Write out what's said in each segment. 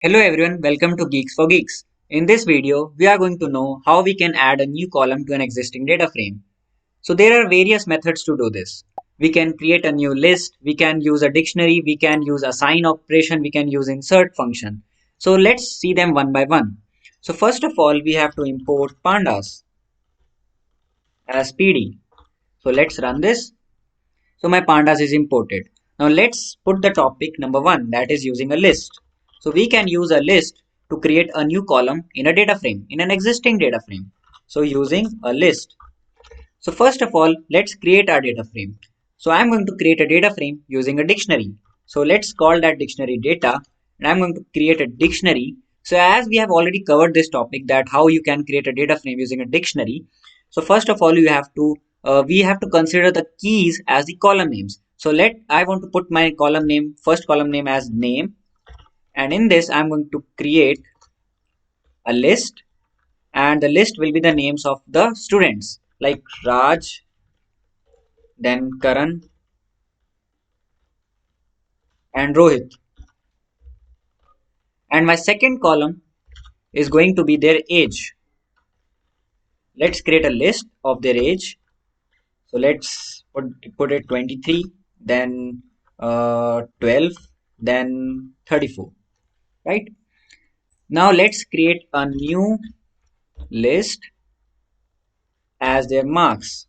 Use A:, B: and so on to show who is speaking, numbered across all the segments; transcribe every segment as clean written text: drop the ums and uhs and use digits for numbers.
A: Hello everyone, welcome to Geeks for Geeks. In this video, we are going to know how we can add a new column to an existing data frame. So there are various methods to do this. We can create a new list, we can use a dictionary, we can use assign operation, we can use insert function. So let's see them one by one. So first of all, we have to import pandas as PD. So let's run this. So my pandas is imported. Now let's put the topic number one, that is using a list. So we can use a list to create a new column in a data frame, in an existing data frame. So using a list. So first of all, let's create our data frame. So I'm going to create a data frame using a dictionary. So let's call that dictionary data, and I'm going to create a dictionary. So as we have already covered this topic, that how you can create a data frame using a dictionary. So first of all, we have to consider the keys as the column names. So I want to put my column name, first column name as name, and in this I'm going to create a list, and the list will be the names of the students like Raj, then Karan, and Rohit. And my second column is going to be their age. Let's create a list of their age. So let's put it 23, then 12, then 34, right? Now let's create a new list as their marks,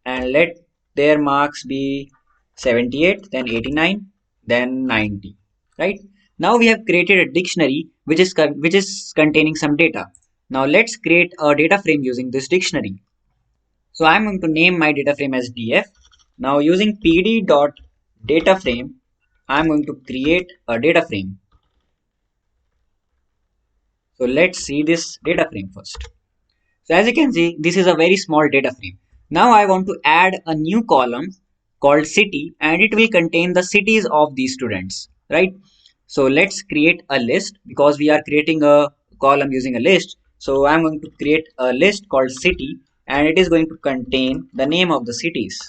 A: and let their marks be 78, then 89, then 90, right? Now we have created a dictionary which is containing some data. Now let's create a data frame using this dictionary. So I'm going to name my data frame as df. Now using pd.dataframe, I'm going to create a data frame. So let's see this data frame first. So as you can see, this is a very small data frame. Now I want to add a new column called city, and it will contain the cities of these students, right? So let's create a list because we are creating a column using a list. So I'm going to create a list called city, and it is going to contain the name of the cities.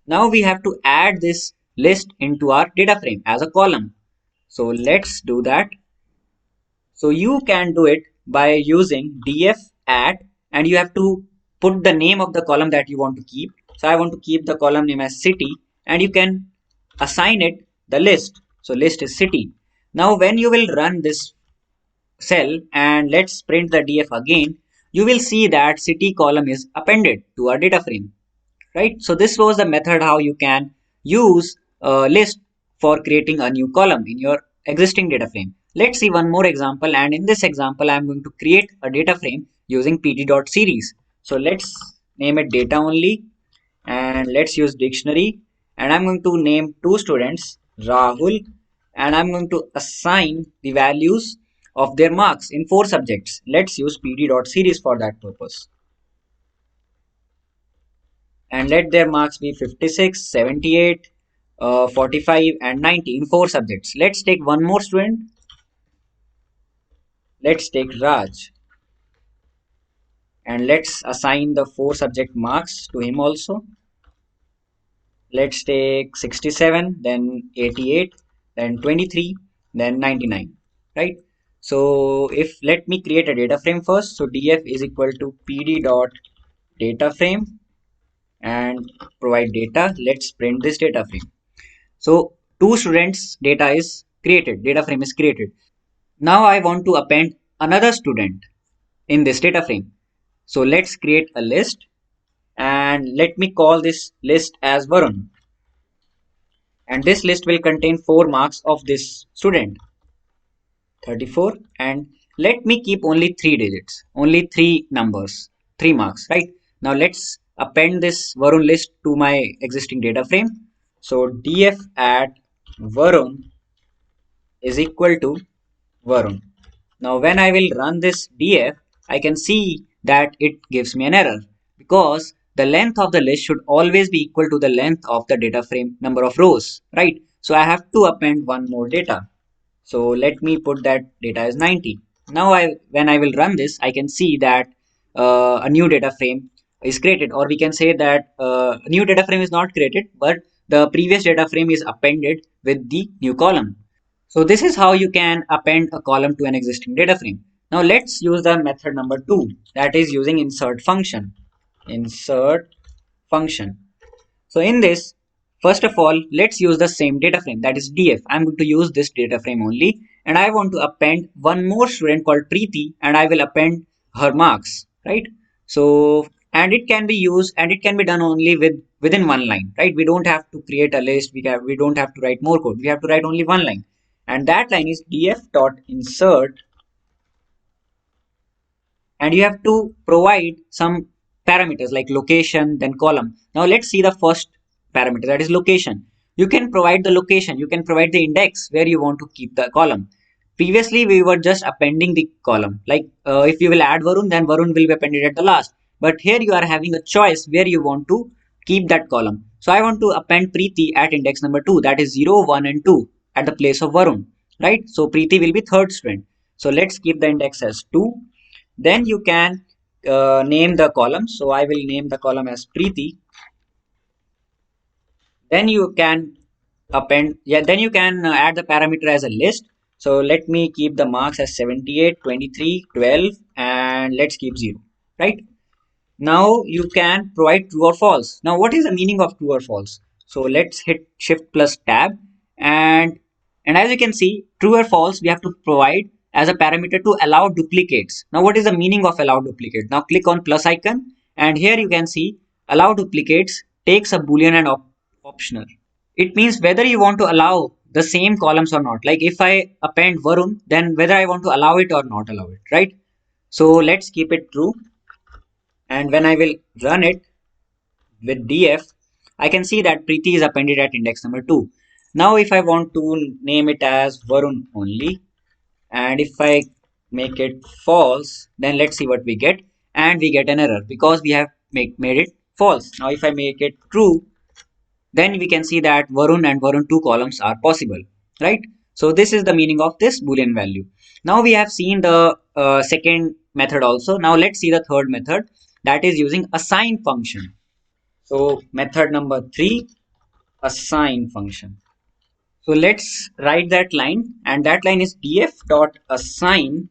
A: Now we have to add this list into our data frame as a column. So let's do that. So you can do it by using df add, and you have to put the name of the column that you want to keep. So I want to keep the column name as city, and you can assign it the list. So list is city. Now when you will run this cell and let's print the df again, you will see that city column is appended to our data frame, right? So this was the method how you can use a list for creating a new column in your existing data frame. Let's see one more example, and in this example I'm going to create a data frame using pd.series. So let's name it data only, and let's use dictionary, and I'm going to name two students, Rahul, and I'm going to assign the values of their marks in four subjects. Let's use pd.series for that purpose, and let their marks be 56, 78, 45 and 90 in four subjects. Let's take one more student. Let's take Raj, and let's assign the four subject marks to him also. Let's take 67, then 88, then 23, then 99, right? So if let me create a data frame first. So df is equal to pd dot data frame and provide data. Let's print this data frame. So two students data frame is created. Now I want to append another student in this data frame. So let's create a list, and let me call this list as Varun. And this list will contain 4 marks of this student, 34, and let me keep only 3 digits, only 3 numbers, 3 marks, right? Now let's append this Varun list to my existing data frame. So df add Varun is equal to Varun. Now when I will run this df, I can see that it gives me an error because the length of the list should always be equal to the length of the data frame number of rows, right? So I have to append one more data. So let me put that data as 90. Now when I will run this, I can see that a new data frame is created, or we can say that new data frame is not created, but the previous data frame is appended with the new column. So this is how you can append a column to an existing data frame. Now let's use the method number 2, that is using insert function. Insert function. So in this, first of all, let's use the same data frame, that is df. I'm going to use this data frame only, and I want to append one more student called Preeti, and I will append her marks, right? So, and it can be used and it can be done only within one line, right? We don't have to create a list. We don't have to write more code. We have to write only one line, and that line is df.insert, and you have to provide some parameters like location then column. Now let's see the first parameter, that is location. You can provide the location, you can provide the index where you want to keep the column. Previously we were just appending the column, like if you will add Varun, then Varun will be appended at the last, but here you are having a choice where you want to keep that column. So I want to append Preeti at index number 2, that is 0, 1 and 2 at the place of Varun, right? So Preeti will be third student, so let's keep the index as 2. Then you can name the column. So I will name the column as Preeti. Then you can append, yeah, then you can add the parameter as a list. So let me keep the marks as 78, 23, 12, and let's keep 0, right? Now you can provide true or false. Now what is the meaning of true or false? So let's hit shift plus tab, and as you can see, true or false we have to provide as a parameter to allow duplicates. Now what is the meaning of allow duplicate? Now click on plus icon, and here you can see allow duplicates takes a boolean and optional. It means whether you want to allow the same columns or not. Like if I append Varun, then whether I want to allow it or not allow it, right? So let's keep it true, and when I will run it with df, I can see that Preeti is appended at index number 2. Now if I want to name it as Varun only, and if I make it false, then let's see what we get, and we get an error because we have made it false. Now if I make it true, then we can see that Varun and Varun 2 columns are possible, right? So this is the meaning of this boolean value. Now we have seen the second method also. Now let's see the third method, that is using assign function. So method number 3, assign function. So let's write that line, and that line is df.assign,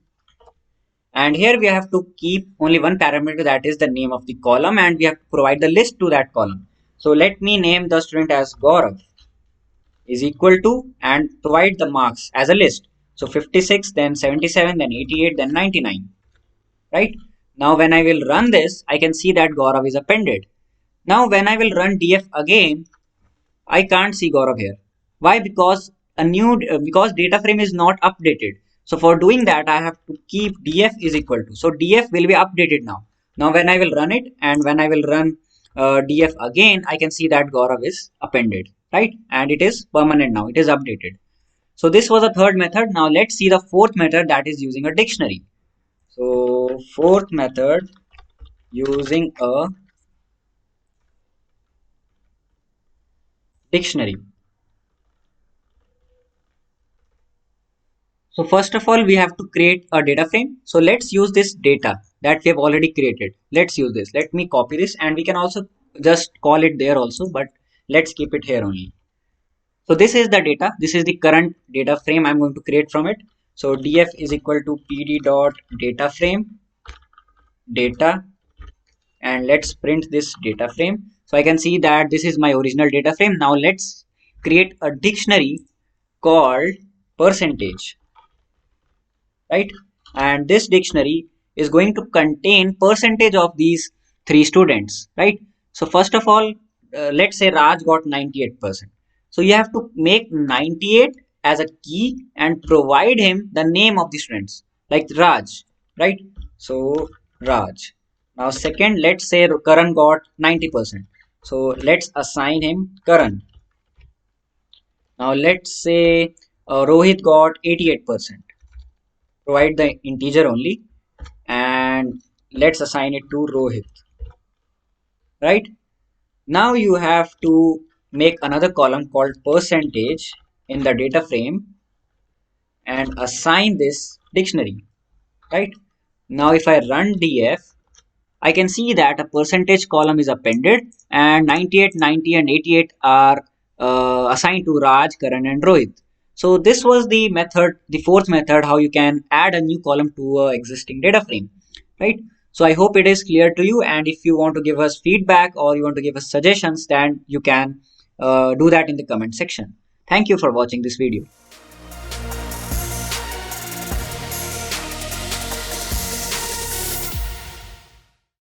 A: and here we have to keep only one parameter, that is the name of the column, and we have to provide the list to that column. So let me name the student as Gaurav is equal to, and provide the marks as a list. So 56, then 77, then 88, then 99, right? Now when I will run this, I can see that Gaurav is appended. Now when I will run df again, I can't see Gaurav here. Why? Because because data frame is not updated. So for doing that, I have to keep df is equal to. So df will be updated now. Now when I will run it, and when I will run df again, I can see that Gaurav is appended, right? And it is permanent now. It is updated. So this was the third method. Now let's see the fourth method, that is using a dictionary. So fourth method using a dictionary. So first of all, we have to create a data frame. So let's use this data that we have already created. Let's use this. Let me copy this, and we can also just call it there also, but let's keep it here only. So this is the data. This is the current data frame I'm going to create from it. So df is equal to pd dot data frame data, and let's print this data frame. So I can see that this is my original data frame. Now let's create a dictionary called percentage, right? And this dictionary is going to contain percentage of these three students, right? So first of all, let's say Raj got 98%. So you have to make 98 as a key and provide him the name of the students, like Raj, right? So Raj. Now second, let's say Karan got 90%. So let's assign him Karan. Now let's say Rohit got 88%. Provide the integer only, and let's assign it to Rohit, right? Now you have to make another column called percentage in the data frame and assign this dictionary, right? Now if I run df, I can see that a percentage column is appended and 98, 90 and 88 are assigned to Raj, Karan and Rohit. So this was the method, the fourth method, how you can add a new column to a existing data frame, right? So I hope it is clear to you, and if you want to give us feedback or you want to give us suggestions, then you can do that in the comment section. Thank you for watching this video.